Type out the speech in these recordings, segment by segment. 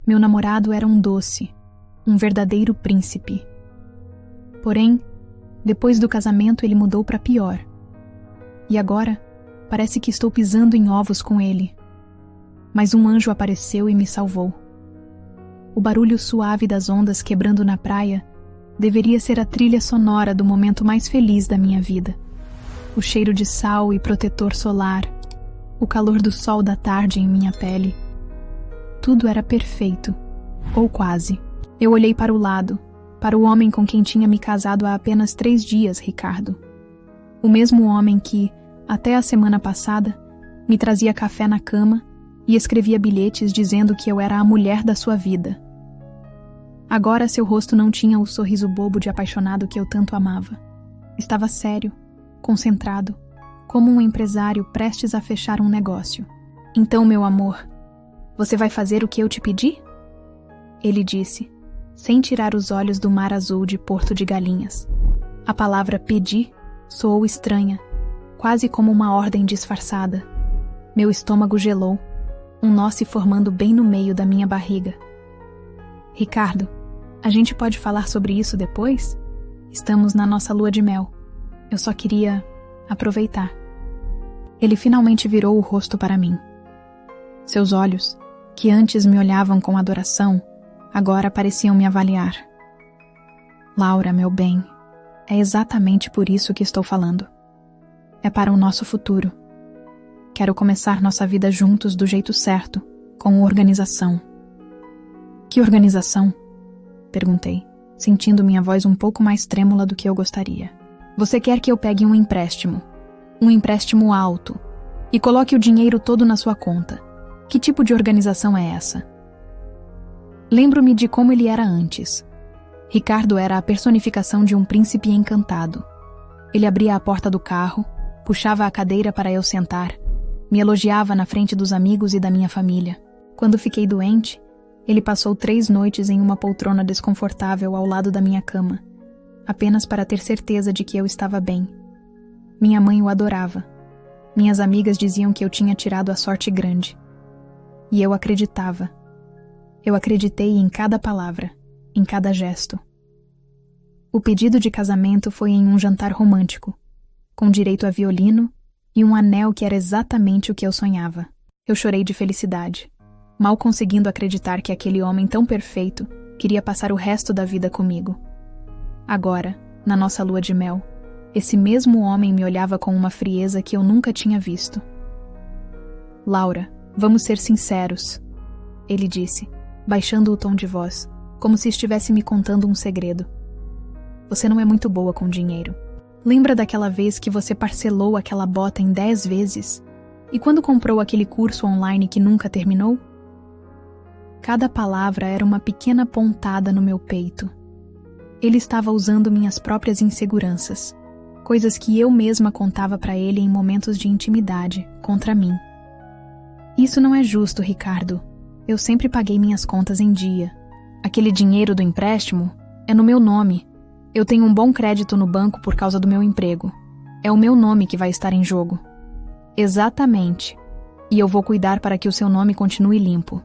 Meu namorado era um doce, um verdadeiro príncipe. Porém, depois do casamento ele mudou para pior. E agora, parece que estou pisando em ovos com ele. Mas um anjo apareceu e me salvou. O barulho suave das ondas quebrando na praia deveria ser a trilha sonora do momento mais feliz da minha vida. O cheiro de sal e protetor solar, o calor do sol da tarde em minha pele. Tudo era perfeito, ou quase. Eu olhei para o lado, para o homem com quem tinha me casado há apenas 3 dias, Ricardo. O mesmo homem que, até a semana passada, me trazia café na cama e escrevia bilhetes dizendo que eu era a mulher da sua vida. Agora seu rosto não tinha o sorriso bobo de apaixonado que eu tanto amava. Estava sério, concentrado, como um empresário prestes a fechar um negócio. Então, meu amor, você vai fazer o que eu te pedi? Ele disse, sem tirar os olhos do mar azul de Porto de Galinhas. A palavra pedi soou estranha, quase como uma ordem disfarçada. Meu estômago gelou, um nó se formando bem no meio da minha barriga. Ricardo, a gente pode falar sobre isso depois? Estamos na nossa lua de mel. Eu só queria aproveitar. Ele finalmente virou o rosto para mim. Seus olhos, que antes me olhavam com adoração, agora pareciam me avaliar. Laura, meu bem, é exatamente por isso que estou falando. É para o nosso futuro. Quero começar nossa vida juntos do jeito certo, com organização. Que organização? Perguntei, sentindo minha voz um pouco mais trêmula do que eu gostaria. Você quer que eu pegue um empréstimo alto, e coloque o dinheiro todo na sua conta. Que tipo de organização é essa? Lembro-me de como ele era antes. Ricardo era a personificação de um príncipe encantado. Ele abria a porta do carro, puxava a cadeira para eu sentar, me elogiava na frente dos amigos e da minha família. Quando fiquei doente, ele passou 3 noites em uma poltrona desconfortável ao lado da minha cama, apenas para ter certeza de que eu estava bem. Minha mãe o adorava. Minhas amigas diziam que eu tinha tirado a sorte grande. E eu acreditava. Eu acreditei em cada palavra, em cada gesto. O pedido de casamento foi em um jantar romântico, com direito a violino e um anel que era exatamente o que eu sonhava. Eu chorei de felicidade, mal conseguindo acreditar que aquele homem tão perfeito queria passar o resto da vida comigo. Agora, na nossa lua de mel, esse mesmo homem me olhava com uma frieza que eu nunca tinha visto. Laura, vamos ser sinceros, ele disse, baixando o tom de voz, como se estivesse me contando um segredo. Você não é muito boa com dinheiro. Lembra daquela vez que você parcelou aquela bota em 10 vezes? E quando comprou aquele curso online que nunca terminou? Cada palavra era uma pequena pontada no meu peito. Ele estava usando minhas próprias inseguranças, coisas que eu mesma contava para ele em momentos de intimidade, contra mim. Isso não é justo, Ricardo. Eu sempre paguei minhas contas em dia. Aquele dinheiro do empréstimo é no meu nome. Eu tenho um bom crédito no banco por causa do meu emprego. É o meu nome que vai estar em jogo. Exatamente. E eu vou cuidar para que o seu nome continue limpo,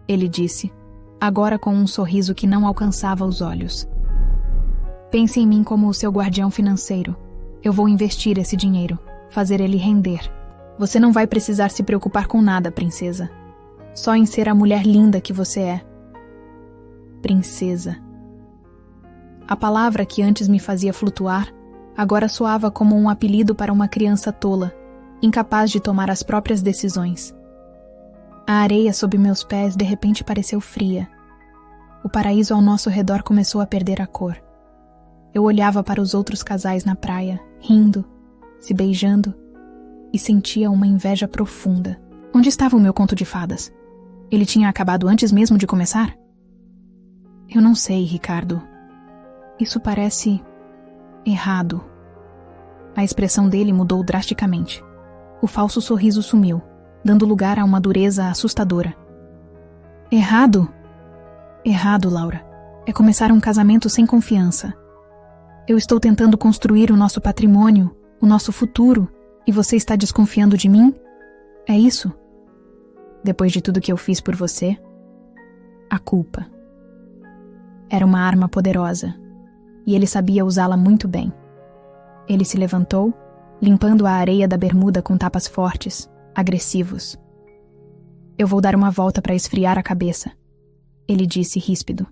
ele disse, agora com um sorriso que não alcançava os olhos. Pense em mim como o seu guardião financeiro. Eu vou investir esse dinheiro, fazer ele render. Você não vai precisar se preocupar com nada, princesa. Só em ser a mulher linda que você é. Princesa. A palavra que antes me fazia flutuar, agora soava como um apelido para uma criança tola, incapaz de tomar as próprias decisões. A areia sob meus pés de repente pareceu fria. O paraíso ao nosso redor começou a perder a cor. Eu olhava para os outros casais na praia, rindo, se beijando, e sentia uma inveja profunda. Onde estava o meu conto de fadas? Ele tinha acabado antes mesmo de começar? Eu não sei, Ricardo. Isso parece errado. A expressão dele mudou drasticamente. O falso sorriso sumiu, dando lugar a uma dureza assustadora. Errado? Errado, Laura. É começar um casamento sem confiança. Eu estou tentando construir o nosso patrimônio, o nosso futuro, e você está desconfiando de mim? É isso? Depois de tudo que eu fiz por você? a culpa. Era uma arma poderosa, e ele sabia usá-la muito bem. Ele se levantou, limpando a areia da bermuda com tapas fortes, agressivos. Eu vou dar uma volta para esfriar a cabeça, ele disse ríspido.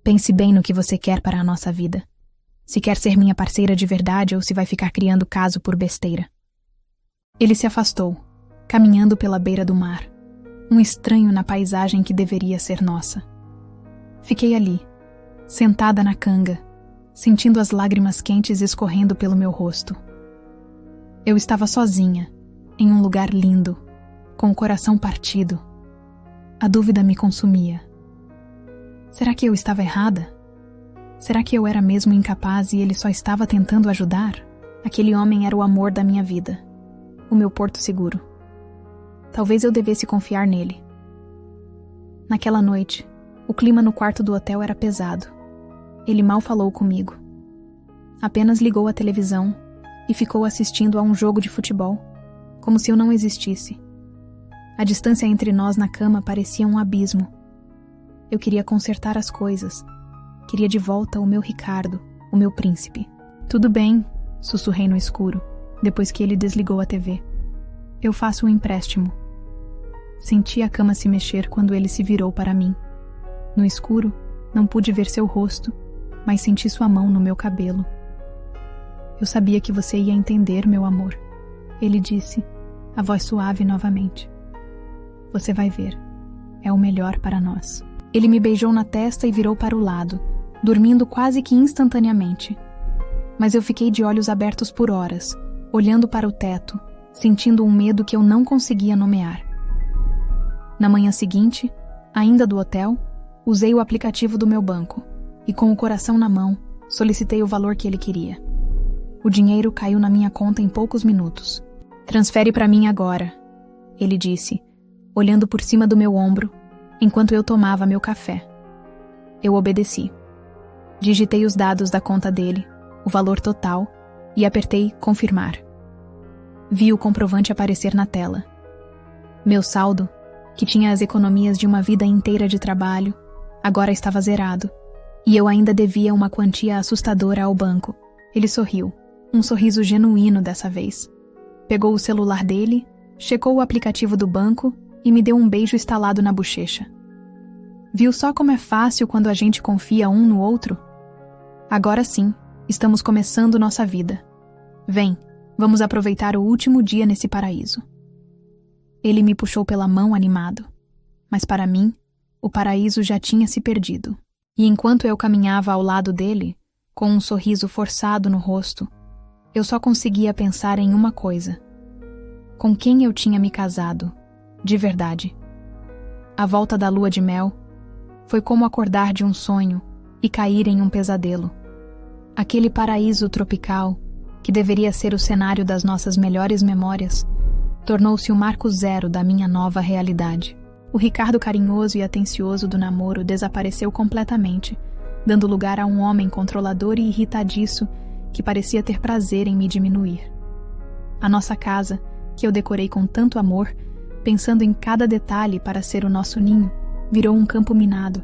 Pense bem no que você quer para a nossa vida. Se quer ser minha parceira de verdade ou se vai ficar criando caso por besteira. Ele se afastou, caminhando pela beira do mar, um estranho na paisagem que deveria ser nossa. Fiquei ali, sentada na canga, sentindo as lágrimas quentes escorrendo pelo meu rosto. Eu estava sozinha, em um lugar lindo, com o coração partido. A dúvida me consumia. Será que eu estava errada? Será que eu era mesmo incapaz e ele só estava tentando ajudar? Aquele homem era o amor da minha vida, o meu porto seguro. Talvez eu devesse confiar nele. Naquela noite, o clima no quarto do hotel era pesado. Ele mal falou comigo. Apenas ligou a televisão e ficou assistindo a um jogo de futebol, como se eu não existisse. A distância entre nós na cama parecia um abismo. Eu queria consertar as coisas. Queria de volta o meu Ricardo, o meu príncipe. Tudo bem, sussurrei no escuro, depois que ele desligou a TV. Eu faço um empréstimo. Senti a cama se mexer quando ele se virou para mim. No escuro, não pude ver seu rosto, mas senti sua mão no meu cabelo. Eu sabia que você ia entender, meu amor, ele disse, a voz suave novamente. Você vai ver. É o melhor para nós. Ele me beijou na testa e virou para o lado, dormindo quase que instantaneamente. Mas eu fiquei de olhos abertos por horas, olhando para o teto, sentindo um medo que eu não conseguia nomear. Na manhã seguinte, ainda do hotel, usei o aplicativo do meu banco e, com o coração na mão, solicitei o valor que ele queria. O dinheiro caiu na minha conta em poucos minutos. Transfere para mim agora, ele disse, olhando por cima do meu ombro, enquanto eu tomava meu café. Eu obedeci. Digitei os dados da conta dele, o valor total, e apertei confirmar. Vi o comprovante aparecer na tela. Meu saldo, que tinha as economias de uma vida inteira de trabalho, agora estava zerado, e eu ainda devia uma quantia assustadora ao banco. Ele sorriu, um sorriso genuíno dessa vez. Pegou o celular dele, checou o aplicativo do banco e me deu um beijo estalado na bochecha. Viu só como é fácil quando a gente confia um no outro? Agora sim, estamos começando nossa vida. Vem, vamos aproveitar o último dia nesse paraíso. Ele me puxou pela mão animado, mas para mim, o paraíso já tinha se perdido. E enquanto eu caminhava ao lado dele, com um sorriso forçado no rosto, eu só conseguia pensar em uma coisa. Com quem eu tinha me casado, de verdade. A volta da lua de mel foi como acordar de um sonho e cair em um pesadelo. Aquele paraíso tropical, que deveria ser o cenário das nossas melhores memórias, tornou-se o marco zero da minha nova realidade. O Ricardo carinhoso e atencioso do namoro desapareceu completamente, dando lugar a um homem controlador e irritadiço que parecia ter prazer em me diminuir. A nossa casa, que eu decorei com tanto amor, pensando em cada detalhe para ser o nosso ninho, virou um campo minado.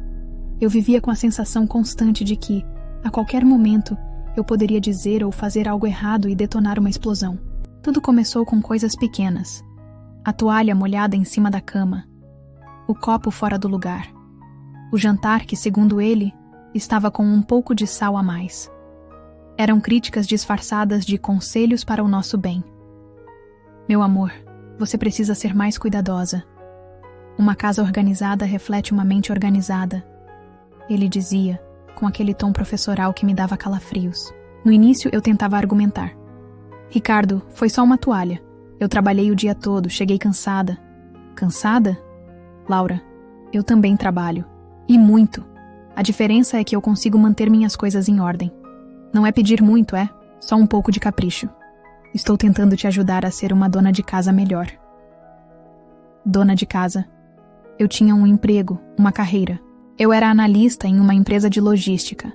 Eu vivia com a sensação constante de que, a qualquer momento, eu poderia dizer ou fazer algo errado e detonar uma explosão. Tudo começou com coisas pequenas. A toalha molhada em cima da cama. O copo fora do lugar. O jantar que, segundo ele, estava com um pouco de sal a mais. Eram críticas disfarçadas de conselhos para o nosso bem. Meu amor, você precisa ser mais cuidadosa. Uma casa organizada reflete uma mente organizada. Ele dizia, com aquele tom professoral que me dava calafrios. No início eu tentava argumentar. Ricardo, foi só uma toalha. Eu trabalhei o dia todo, cheguei cansada. Cansada? Laura, eu também trabalho. E muito. A diferença é que eu consigo manter minhas coisas em ordem. Não é pedir muito, é? Só um pouco de capricho. Estou tentando te ajudar a ser uma dona de casa melhor. Dona de casa. Eu tinha um emprego, uma carreira. Eu era analista em uma empresa de logística.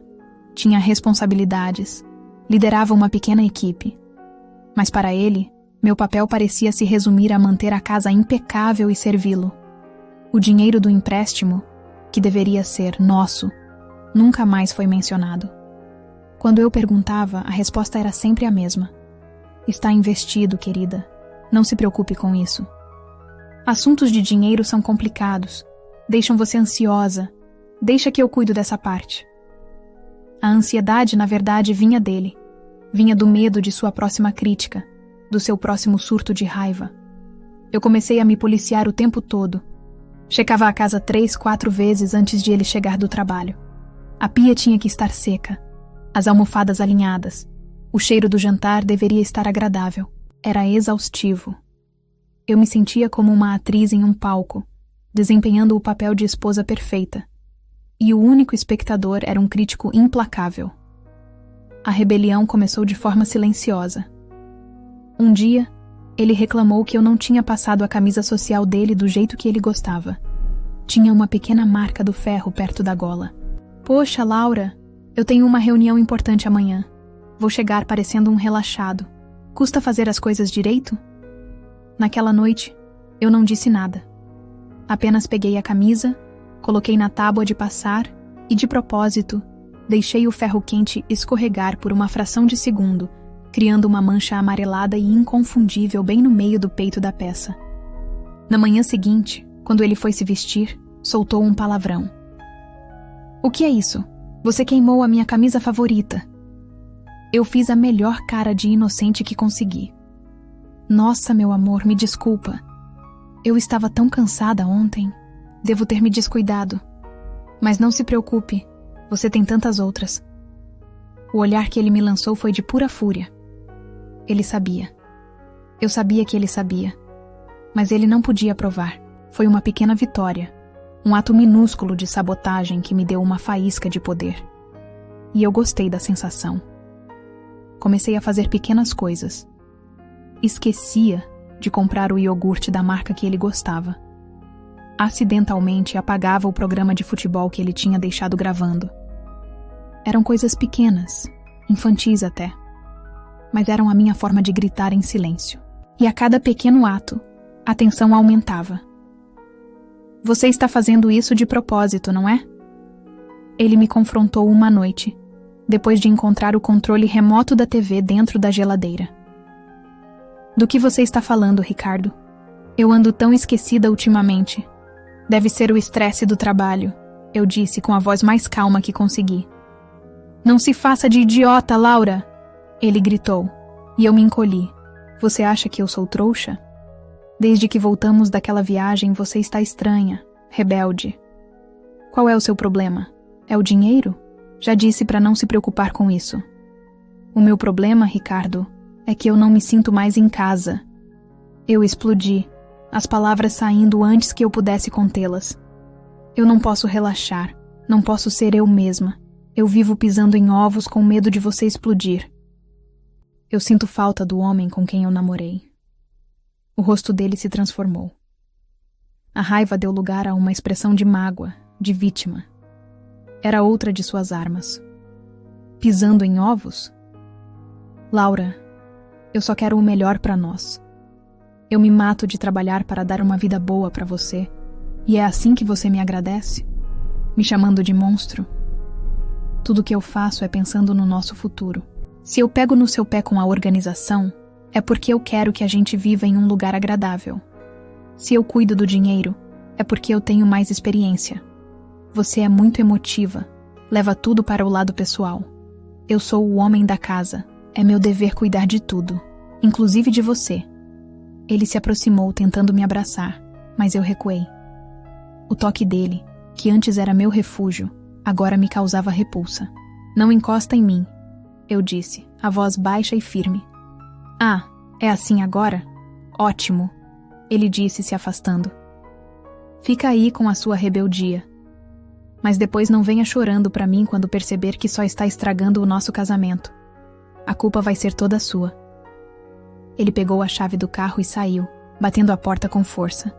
Tinha responsabilidades. Liderava uma pequena equipe. Mas para ele, meu papel parecia se resumir a manter a casa impecável e servi-lo. O dinheiro do empréstimo, que deveria ser nosso, nunca mais foi mencionado. Quando eu perguntava, a resposta era sempre a mesma. Está investido, querida. Não se preocupe com isso. Assuntos de dinheiro são complicados. Deixam você ansiosa. Deixa que eu cuido dessa parte. A ansiedade, na verdade, vinha dele. Vinha do medo de sua próxima crítica, do seu próximo surto de raiva. Eu comecei a me policiar o tempo todo. Checava a casa 3, 4 vezes antes de ele chegar do trabalho. A pia tinha que estar seca, as almofadas alinhadas. O cheiro do jantar deveria estar agradável. Era exaustivo. Eu me sentia como uma atriz em um palco, desempenhando o papel de esposa perfeita. E o único espectador era um crítico implacável. A rebelião começou de forma silenciosa. Um dia, ele reclamou que eu não tinha passado a camisa social dele do jeito que ele gostava. Tinha uma pequena marca do ferro perto da gola. Poxa, Laura, eu tenho uma reunião importante amanhã. Vou chegar parecendo um relaxado. Custa fazer as coisas direito? Naquela noite, eu não disse nada. Apenas peguei a camisa, coloquei na tábua de passar e, de propósito, deixei o ferro quente escorregar por uma fração de segundo, criando uma mancha amarelada e inconfundível bem no meio do peito da peça. Na manhã seguinte, quando ele foi se vestir, soltou um palavrão. O que é isso? Você queimou a minha camisa favorita. Eu fiz a melhor cara de inocente que consegui. Nossa, meu amor, me desculpa. Eu estava tão cansada ontem. Devo ter me descuidado. Mas não se preocupe, você tem tantas outras. O olhar que ele me lançou foi de pura fúria. Ele sabia. Eu sabia que ele sabia. Mas ele não podia provar. Foi uma pequena vitória. Um ato minúsculo de sabotagem que me deu uma faísca de poder. E eu gostei da sensação. Comecei a fazer pequenas coisas. Esquecia de comprar o iogurte da marca que ele gostava. Acidentalmente apagava o programa de futebol que ele tinha deixado gravando. Eram coisas pequenas, infantis até. Mas eram a minha forma de gritar em silêncio. E a cada pequeno ato, a tensão aumentava. Você está fazendo isso de propósito, não é? Ele me confrontou uma noite, depois de encontrar o controle remoto da TV dentro da geladeira. Do que você está falando, Ricardo? Eu ando tão esquecida ultimamente. Deve ser o estresse do trabalho, eu disse com a voz mais calma que consegui. Não se faça de idiota, Laura! Ele gritou, e eu me encolhi. Você acha que eu sou trouxa? Desde que voltamos daquela viagem, você está estranha, rebelde. Qual é o seu problema? É o dinheiro? Já disse para não se preocupar com isso. O meu problema, Ricardo, é que eu não me sinto mais em casa. Eu explodi, as palavras saindo antes que eu pudesse contê-las. Eu não posso relaxar, não posso ser eu mesma. Eu vivo pisando em ovos com medo de você explodir. Eu sinto falta do homem com quem eu namorei. O rosto dele se transformou. A raiva deu lugar a uma expressão de mágoa, de vítima. Era outra de suas armas. Pisando em ovos? Laura, eu só quero o melhor para nós. Eu me mato de trabalhar para dar uma vida boa para você. E é assim que você me agradece? Me chamando de monstro? Tudo que eu faço é pensando no nosso futuro. Se eu pego no seu pé com a organização, é porque eu quero que a gente viva em um lugar agradável. Se eu cuido do dinheiro, é porque eu tenho mais experiência. Você é muito emotiva, leva tudo para o lado pessoal. Eu sou o homem da casa, é meu dever cuidar de tudo, inclusive de você. Ele se aproximou tentando me abraçar, mas eu recuei. O toque dele, que antes era meu refúgio, agora me causava repulsa. Não encosta em mim, eu disse, a voz baixa e firme. Ah, é assim agora? Ótimo, ele disse se afastando. Fica aí com a sua rebeldia. Mas depois não venha chorando para mim quando perceber que só está estragando o nosso casamento. A culpa vai ser toda sua. Ele pegou a chave do carro e saiu, batendo a porta com força.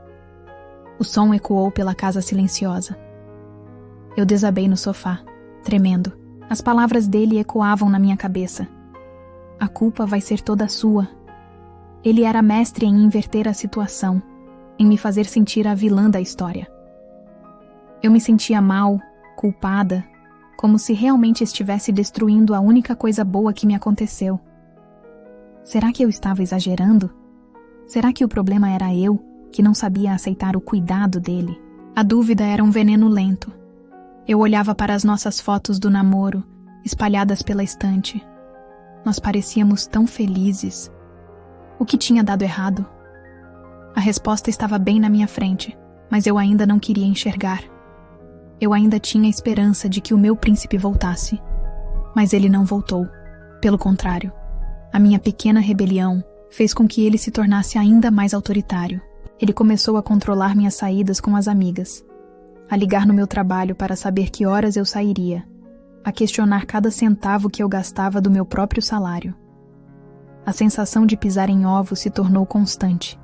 O som ecoou pela casa silenciosa. Eu desabei no sofá, tremendo. As palavras dele ecoavam na minha cabeça. A culpa vai ser toda sua. Ele era mestre em inverter a situação, em me fazer sentir a vilã da história. Eu me sentia mal, culpada, como se realmente estivesse destruindo a única coisa boa que me aconteceu. Será que eu estava exagerando? Será que o problema era eu, que não sabia aceitar o cuidado dele? A dúvida era um veneno lento. Eu olhava para as nossas fotos do namoro, espalhadas pela estante. Nós parecíamos tão felizes. O que tinha dado errado? A resposta estava bem na minha frente, mas eu ainda não queria enxergar. Eu ainda tinha esperança de que o meu príncipe voltasse. Mas ele não voltou. Pelo contrário, a minha pequena rebelião fez com que ele se tornasse ainda mais autoritário. Ele começou a controlar minhas saídas com as amigas, a ligar no meu trabalho para saber que horas eu sairia, a questionar cada centavo que eu gastava do meu próprio salário. A sensação de pisar em ovos se tornou constante.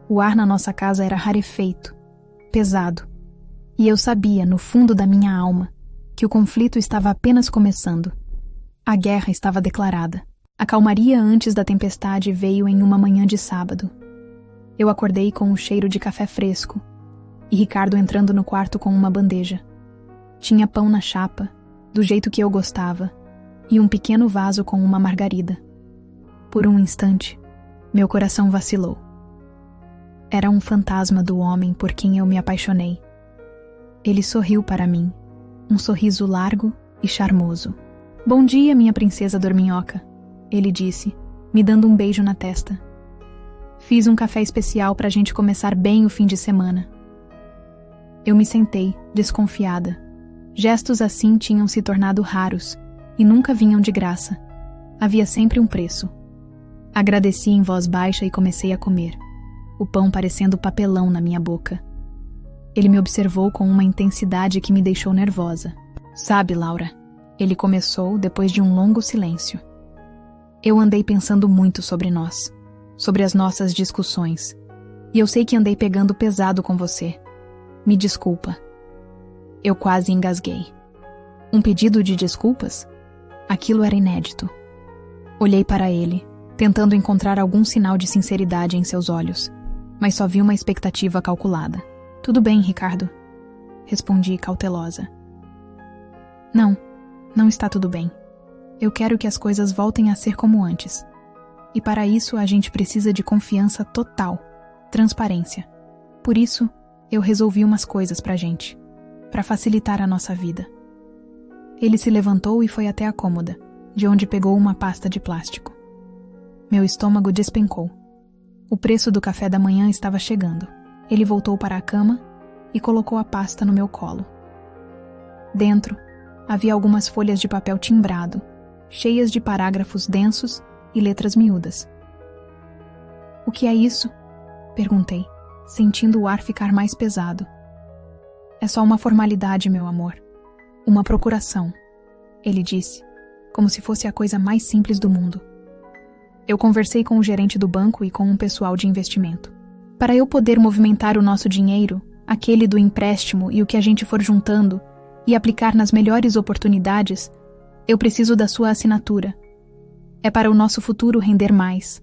O ar na nossa casa era rarefeito, pesado, e eu sabia, no fundo da minha alma, que o conflito estava apenas começando. A guerra estava declarada. A calmaria antes da tempestade veio em uma manhã de sábado. Eu acordei com o cheiro de café fresco, e Ricardo entrando no quarto com uma bandeja. Tinha pão na chapa, do jeito que eu gostava, e um pequeno vaso com uma margarida. Por um instante, meu coração vacilou. Era um fantasma do homem por quem eu me apaixonei. Ele sorriu para mim, um sorriso largo e charmoso. "Bom dia, minha princesa dorminhoca", ele disse, me dando um beijo na testa. "Fiz um café especial para a gente começar bem o fim de semana." Eu me sentei, desconfiada. Gestos assim tinham se tornado raros e nunca vinham de graça. Havia sempre um preço. Agradeci em voz baixa e comecei a comer, o pão parecendo papelão na minha boca. Ele me observou com uma intensidade que me deixou nervosa. "Sabe, Laura", ele começou depois de um longo silêncio. "Eu andei pensando muito sobre nós, sobre as nossas discussões, e eu sei que andei pegando pesado com você. Me desculpa." Eu quase engasguei. Um pedido de desculpas? Aquilo era inédito. Olhei para ele, tentando encontrar algum sinal de sinceridade em seus olhos, mas só vi uma expectativa calculada. "Tudo bem, Ricardo", respondi cautelosa. Não está tudo bem. Eu quero que as coisas voltem a ser como antes. E para isso a gente precisa de confiança total, transparência. Por isso, eu resolvi umas coisas pra gente, para facilitar a nossa vida. Ele se levantou e foi até a cômoda, de onde pegou uma pasta de plástico. Meu estômago despencou. O preço do café da manhã estava chegando. Ele voltou para a cama e colocou a pasta no meu colo. Dentro, havia algumas folhas de papel timbrado, cheias de parágrafos densos e letras miúdas. "O que é isso?" perguntei, sentindo o ar ficar mais pesado. "É só uma formalidade, meu amor. Uma procuração", ele disse, como se fosse a coisa mais simples do mundo. Eu conversei com o gerente do banco e com um pessoal de investimento. Para eu poder movimentar o nosso dinheiro, aquele do empréstimo e o que a gente for juntando, e aplicar nas melhores oportunidades, eu preciso da sua assinatura. É para o nosso futuro render mais.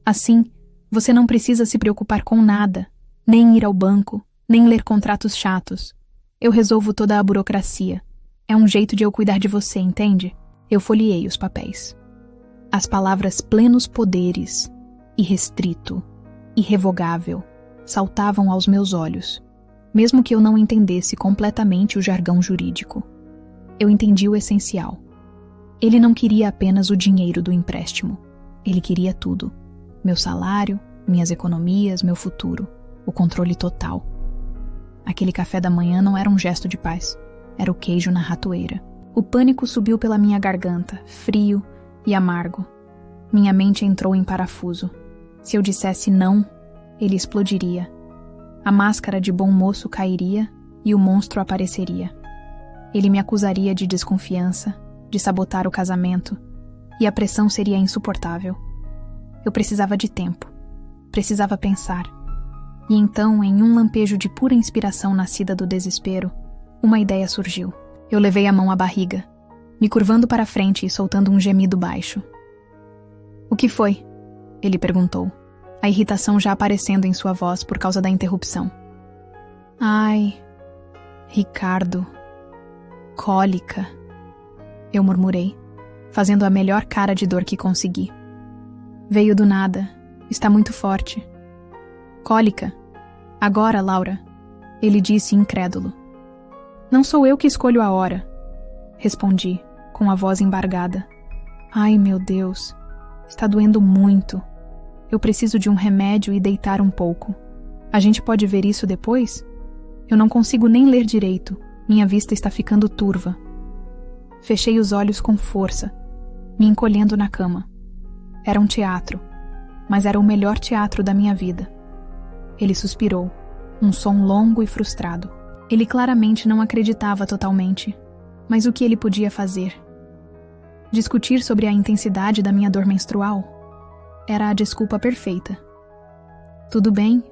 Assim, você não precisa se preocupar com nada, nem ir ao banco, nem ler contratos chatos. Eu resolvo toda a burocracia. É um jeito de eu cuidar de você, entende? Eu folheei os papéis. As palavras plenos poderes, irrestrito, irrevogável, saltavam aos meus olhos, mesmo que eu não entendesse completamente o jargão jurídico. Eu entendi o essencial. Ele não queria apenas o dinheiro do empréstimo. Ele queria tudo. Meu salário, minhas economias, meu futuro, o controle total. Aquele café da manhã não era um gesto de paz. Era o queijo na ratoeira. O pânico subiu pela minha garganta, frio e amargo. Minha mente entrou em parafuso. Se eu dissesse não, ele explodiria. A máscara de bom moço cairia e o monstro apareceria. Ele me acusaria de desconfiança, de sabotar o casamento, e a pressão seria insuportável. Eu precisava de tempo. Precisava pensar. E então, em um lampejo de pura inspiração nascida do desespero, uma ideia surgiu. Eu levei a mão à barriga, me curvando para frente e soltando um gemido baixo. "O que foi?" ele perguntou, a irritação já aparecendo em sua voz por causa da interrupção. "Ai..." Ricardo. Cólica. Eu murmurei, fazendo a melhor cara de dor que consegui. Veio do nada. Está muito forte. Cólica. Agora, Laura. Ele disse incrédulo. Não sou eu que escolho a hora. Respondi, com a voz embargada. Ai, meu Deus. Está doendo muito. Eu preciso de um remédio e deitar um pouco. A gente pode ver isso depois? Eu não consigo nem ler direito. Minha vista está ficando turva. Fechei os olhos com força, me encolhendo na cama. Era um teatro, mas era o melhor teatro da minha vida. Ele suspirou, um som longo e frustrado. Ele claramente não acreditava totalmente, mas o que ele podia fazer? Discutir sobre a intensidade da minha dor menstrual? Era a desculpa perfeita. Tudo bem,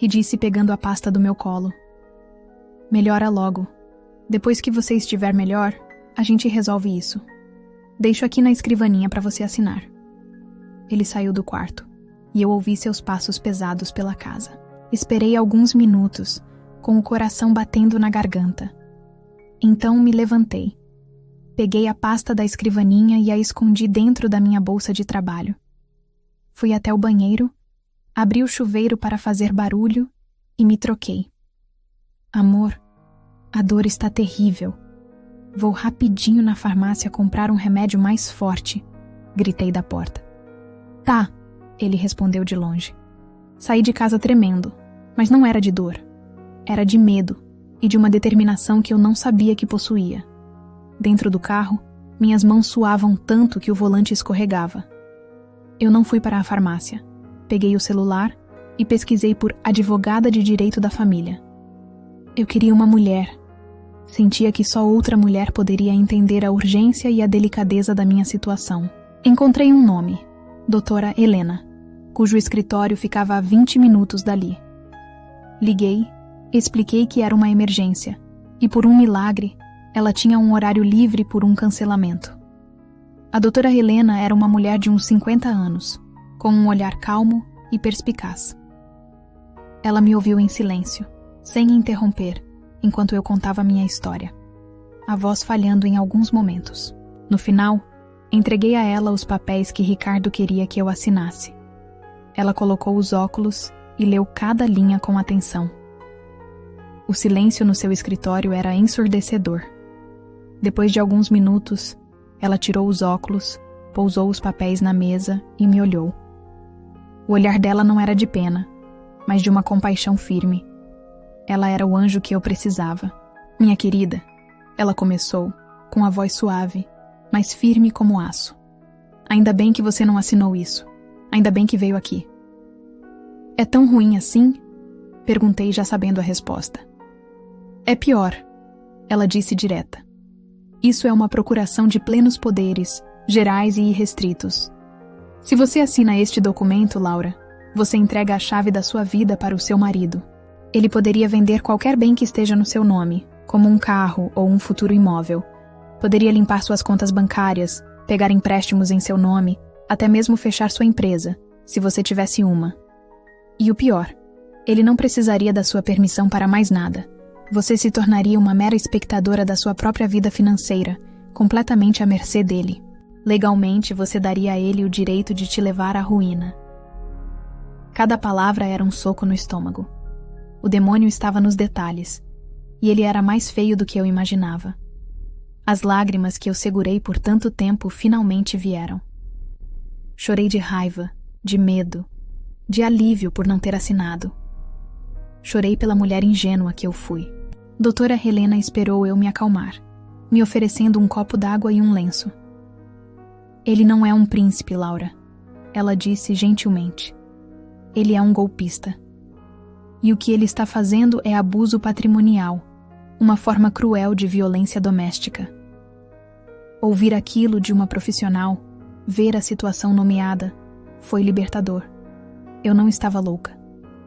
e disse pegando a pasta do meu colo. Melhora logo. Depois que você estiver melhor, a gente resolve isso. Deixo aqui na escrivaninha para você assinar. Ele saiu do quarto, e eu ouvi seus passos pesados pela casa. Esperei alguns minutos, com o coração batendo na garganta. Então me levantei. Peguei a pasta da escrivaninha e a escondi dentro da minha bolsa de trabalho. Fui até o banheiro, abri o chuveiro para fazer barulho e me troquei. Amor, a dor está terrível. Vou rapidinho na farmácia comprar um remédio mais forte, gritei da porta. Tá, ele respondeu de longe. Saí de casa tremendo, mas não era de dor. Era de medo e de uma determinação que eu não sabia que possuía. Dentro do carro, minhas mãos suavam tanto que o volante escorregava. Eu não fui para a farmácia. Peguei o celular e pesquisei por advogada de direito da família. Eu queria uma mulher. Sentia que só outra mulher poderia entender a urgência e a delicadeza da minha situação. Encontrei um nome, Doutora Helena, cujo escritório ficava a 20 minutos dali. Liguei, expliquei que era uma emergência, e por um milagre, ela tinha um horário livre por um cancelamento. A doutora Helena era uma mulher de uns 50 anos, com um olhar calmo e perspicaz. Ela me ouviu em silêncio, sem interromper, enquanto eu contava minha história, a voz falhando em alguns momentos. No final, entreguei a ela os papéis que Ricardo queria que eu assinasse. Ela colocou os óculos e leu cada linha com atenção. O silêncio no seu escritório era ensurdecedor. Depois de alguns minutos, ela tirou os óculos, pousou os papéis na mesa e me olhou. O olhar dela não era de pena, mas de uma compaixão firme. Ela era o anjo que eu precisava. Minha querida, ela começou, com a voz suave, mas firme como aço. Ainda bem que você não assinou isso. Ainda bem que veio aqui. É tão ruim assim? Perguntei já sabendo a resposta. É pior, ela disse direta. Isso é uma procuração de plenos poderes, gerais e irrestritos. Se você assina este documento, Laura, você entrega a chave da sua vida para o seu marido. Ele poderia vender qualquer bem que esteja no seu nome, como um carro ou um futuro imóvel. Poderia limpar suas contas bancárias, pegar empréstimos em seu nome, até mesmo fechar sua empresa, se você tivesse uma. E o pior, ele não precisaria da sua permissão para mais nada. Você se tornaria uma mera espectadora da sua própria vida financeira, completamente à mercê dele. Legalmente, você daria a ele o direito de te levar à ruína. Cada palavra era um soco no estômago. O demônio estava nos detalhes, e ele era mais feio do que eu imaginava. As lágrimas que eu segurei por tanto tempo finalmente vieram. Chorei de raiva, de medo, de alívio por não ter assinado. Chorei pela mulher ingênua que eu fui. Doutora Helena esperou eu me acalmar, me oferecendo um copo d'água e um lenço. Ele não é um príncipe, Laura, ela disse gentilmente. Ele é um golpista. E o que ele está fazendo é abuso patrimonial, uma forma cruel de violência doméstica. Ouvir aquilo de uma profissional, ver a situação nomeada, foi libertador. Eu não estava louca.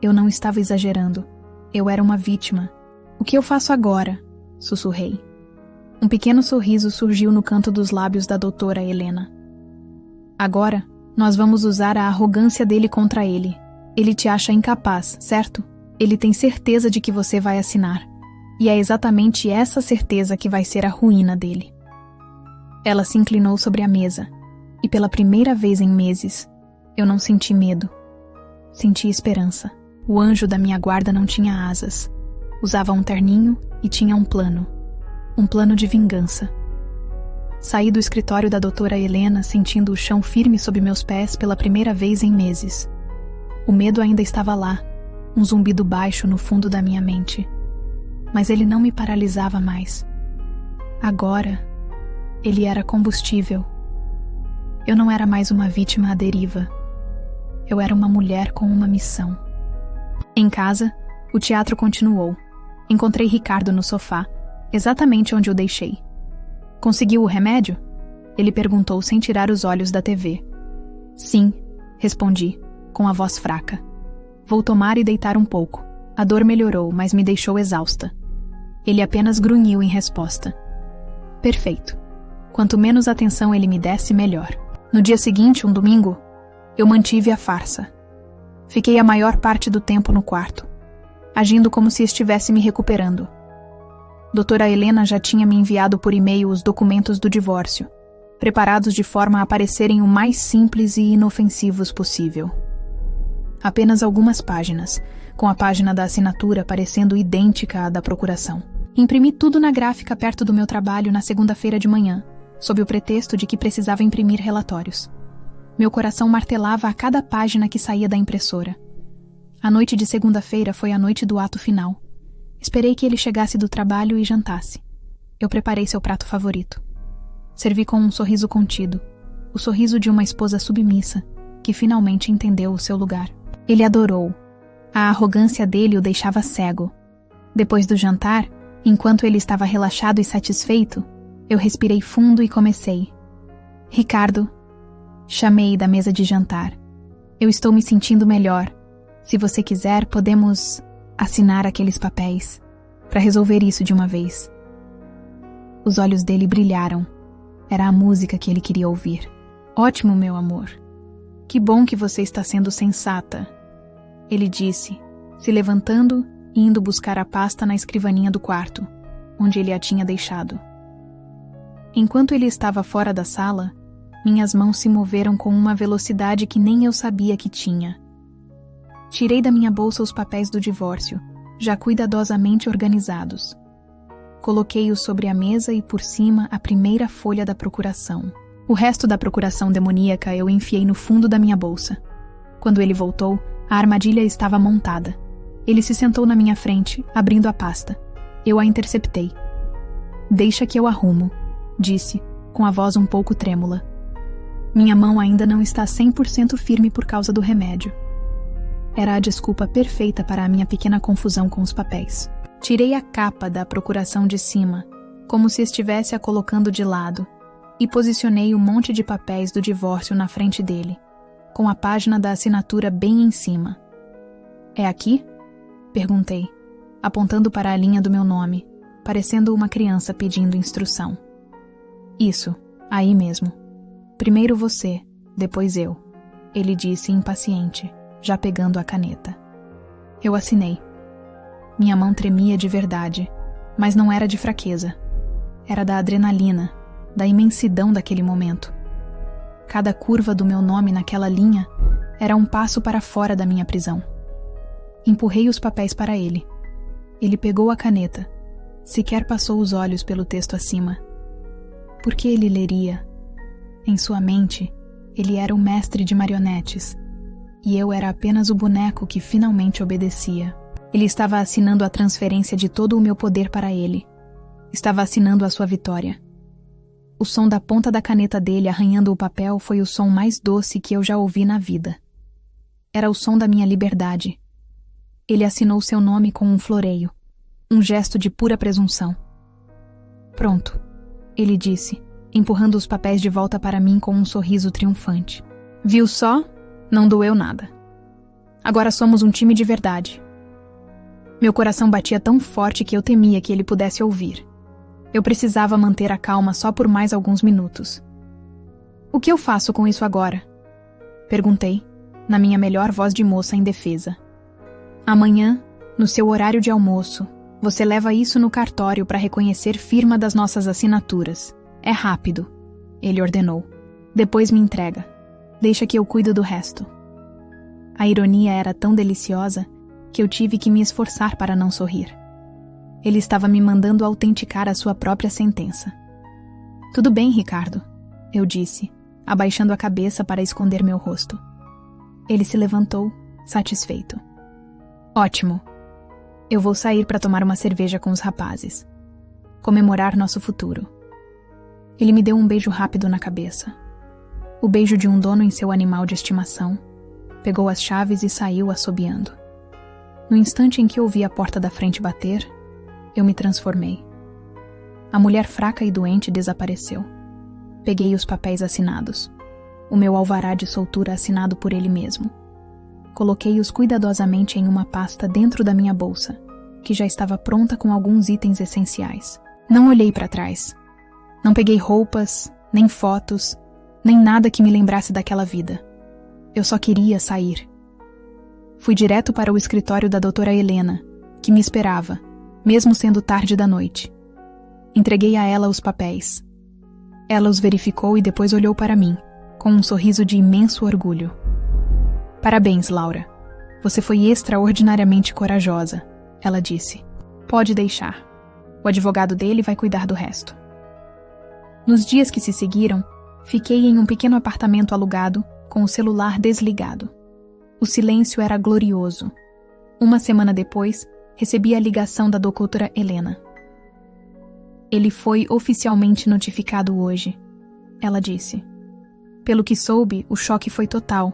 Eu não estava exagerando. Eu era uma vítima. O que eu faço agora? Sussurrei. Um pequeno sorriso surgiu no canto dos lábios da doutora Helena. Agora, nós vamos usar a arrogância dele contra ele. Ele te acha incapaz, certo? Ele tem certeza de que você vai assinar. E é exatamente essa certeza que vai ser a ruína dele. Ela se inclinou sobre a mesa, e pela primeira vez em meses, eu não senti medo. Senti esperança. O anjo da minha guarda não tinha asas. Usava um terninho e tinha um plano. Um plano de vingança. Saí do escritório da doutora Helena sentindo o chão firme sob meus pés pela primeira vez em meses. O medo ainda estava lá, um zumbido baixo no fundo da minha mente. Mas ele não me paralisava mais. Agora, ele era combustível. Eu não era mais uma vítima à deriva. Eu era uma mulher com uma missão. Em casa, o teatro continuou. Encontrei Ricardo no sofá, exatamente onde o deixei. Conseguiu o remédio? Ele perguntou sem tirar os olhos da TV. Sim, respondi, com a voz fraca. Vou tomar e deitar um pouco. A dor melhorou, mas me deixou exausta. Ele apenas grunhiu em resposta. Perfeito. Quanto menos atenção ele me desse, melhor. No dia seguinte, um domingo, eu mantive a farsa. Fiquei a maior parte do tempo no quarto, agindo como se estivesse me recuperando. Doutora Helena já tinha me enviado por e-mail os documentos do divórcio, preparados de forma a parecerem o mais simples e inofensivos possível. Apenas algumas páginas, com a página da assinatura parecendo idêntica à da procuração. Imprimi tudo na gráfica perto do meu trabalho na segunda-feira de manhã, sob o pretexto de que precisava imprimir relatórios. Meu coração martelava a cada página que saía da impressora. A noite de segunda-feira foi a noite do ato final. Esperei que ele chegasse do trabalho e jantasse. Eu preparei seu prato favorito. Servi com um sorriso contido, o sorriso de uma esposa submissa, que finalmente entendeu o seu lugar. Ele adorou. A arrogância dele o deixava cego. Depois do jantar, enquanto ele estava relaxado e satisfeito, eu respirei fundo e comecei. Ricardo, chamei da mesa de jantar. Eu estou me sentindo melhor. Se você quiser, podemos assinar aqueles papéis, para resolver isso de uma vez. Os olhos dele brilharam. Era a música que ele queria ouvir. Ótimo, meu amor. Que bom que você está sendo sensata, ele disse, se levantando e indo buscar a pasta na escrivaninha do quarto, onde ele a tinha deixado. Enquanto ele estava fora da sala, minhas mãos se moveram com uma velocidade que nem eu sabia que tinha. Tirei da minha bolsa os papéis do divórcio, já cuidadosamente organizados. Coloquei-os sobre a mesa e por cima a primeira folha da procuração. O resto da procuração demoníaca eu enfiei no fundo da minha bolsa. Quando ele voltou, a armadilha estava montada. Ele se sentou na minha frente, abrindo a pasta. Eu a interceptei. Deixa que eu arrumo, disse, com a voz um pouco trêmula. Minha mão ainda não está 100% firme por causa do remédio. Era a desculpa perfeita para a minha pequena confusão com os papéis. Tirei a capa da procuração de cima, como se estivesse a colocando de lado, e posicionei um monte de papéis do divórcio na frente dele, com a página da assinatura bem em cima. É aqui? Perguntei, apontando para a linha do meu nome, parecendo uma criança pedindo instrução. Isso, aí mesmo. Primeiro você, depois eu, ele disse impaciente, já pegando a caneta. Eu assinei. Minha mão tremia de verdade, mas não era de fraqueza. Era da adrenalina, da imensidão daquele momento. Cada curva do meu nome naquela linha era um passo para fora da minha prisão. Empurrei os papéis para ele. Ele pegou a caneta. Sequer passou os olhos pelo texto acima. Por que ele leria? Em sua mente, ele era o mestre de marionetes, e eu era apenas o boneco que finalmente obedecia. Ele estava assinando a transferência de todo o meu poder para ele. Estava assinando a sua vitória. O som da ponta da caneta dele arranhando o papel foi o som mais doce que eu já ouvi na vida. Era o som da minha liberdade. Ele assinou seu nome com um floreio, um gesto de pura presunção. Pronto, ele disse, empurrando os papéis de volta para mim com um sorriso triunfante. Viu só? Não doeu nada. Agora somos um time de verdade. Meu coração batia tão forte que eu temia que ele pudesse ouvir. Eu precisava manter a calma só por mais alguns minutos. O que eu faço com isso agora? Perguntei, na minha melhor voz de moça indefesa. Amanhã, no seu horário de almoço, Você leva isso no cartório para reconhecer firma das nossas assinaturas. É rápido, ele ordenou. Depois me entrega. Deixa que eu cuido do resto. A ironia era tão deliciosa que eu tive que me esforçar para não sorrir. Ele estava me mandando autenticar a sua própria sentença. Tudo bem, Ricardo, eu disse, abaixando a cabeça para esconder meu rosto. Ele se levantou, satisfeito. Ótimo. Eu vou sair para tomar uma cerveja com os rapazes. Comemorar nosso futuro. Ele me deu um beijo rápido na cabeça. O beijo de um dono em seu animal de estimação. Pegou as chaves e saiu assobiando. No instante em que ouvi a porta da frente bater, eu me transformei. A mulher fraca e doente desapareceu. Peguei os papéis assinados. O meu alvará de soltura assinado por ele mesmo. Coloquei-os cuidadosamente em uma pasta dentro da minha bolsa, que já estava pronta com alguns itens essenciais. Não olhei para trás. Não peguei roupas, nem fotos, nem nada que me lembrasse daquela vida. Eu só queria sair. Fui direto para o escritório da doutora Helena, que me esperava, mesmo sendo tarde da noite. Entreguei a ela os papéis. Ela os verificou e depois olhou para mim, com um sorriso de imenso orgulho. Parabéns, Laura. Você foi extraordinariamente corajosa, ela disse. Pode deixar. O advogado dele vai cuidar do resto. Nos dias que se seguiram, fiquei em um pequeno apartamento alugado, com o celular desligado. O silêncio era glorioso. Uma semana depois, recebi a ligação da doutora Helena. Ele foi oficialmente notificado hoje, ela disse. Pelo que soube, o choque foi total.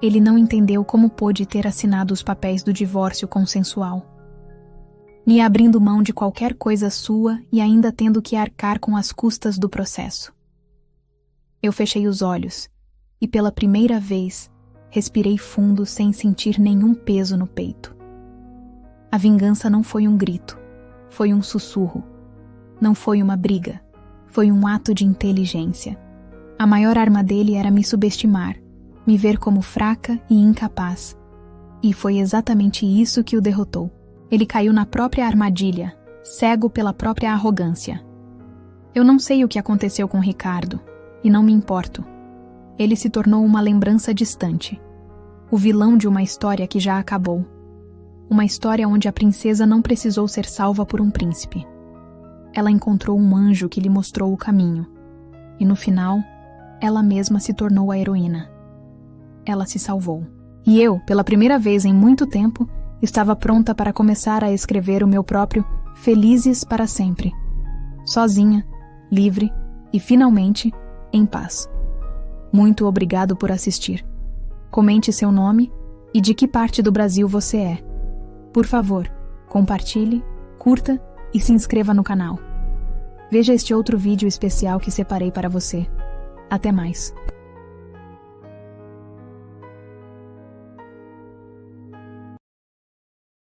Ele não entendeu como pôde ter assinado os papéis do divórcio consensual. Me abrindo mão de qualquer coisa sua e ainda tendo que arcar com as custas do processo. Eu fechei os olhos e, pela primeira vez, respirei fundo sem sentir nenhum peso no peito. A vingança não foi um grito, foi um sussurro. Não foi uma briga, foi um ato de inteligência. A maior arma dele era me subestimar, me ver como fraca e incapaz. E foi exatamente isso que o derrotou. Ele caiu na própria armadilha, cego pela própria arrogância. Eu não sei o que aconteceu com Ricardo, e não me importo. Ele se tornou uma lembrança distante. O vilão de uma história que já acabou. Uma história onde a princesa não precisou ser salva por um príncipe. Ela encontrou um anjo que lhe mostrou o caminho. E no final, ela mesma se tornou a heroína. Ela se salvou. E eu, pela primeira vez em muito tempo, estava pronta para começar a escrever o meu próprio Felizes para Sempre. Sozinha, livre e, finalmente, em paz. Muito obrigado por assistir. Comente seu nome e de que parte do Brasil você é. Por favor, compartilhe, curta e se inscreva no canal. Veja este outro vídeo especial que separei para você. Até mais.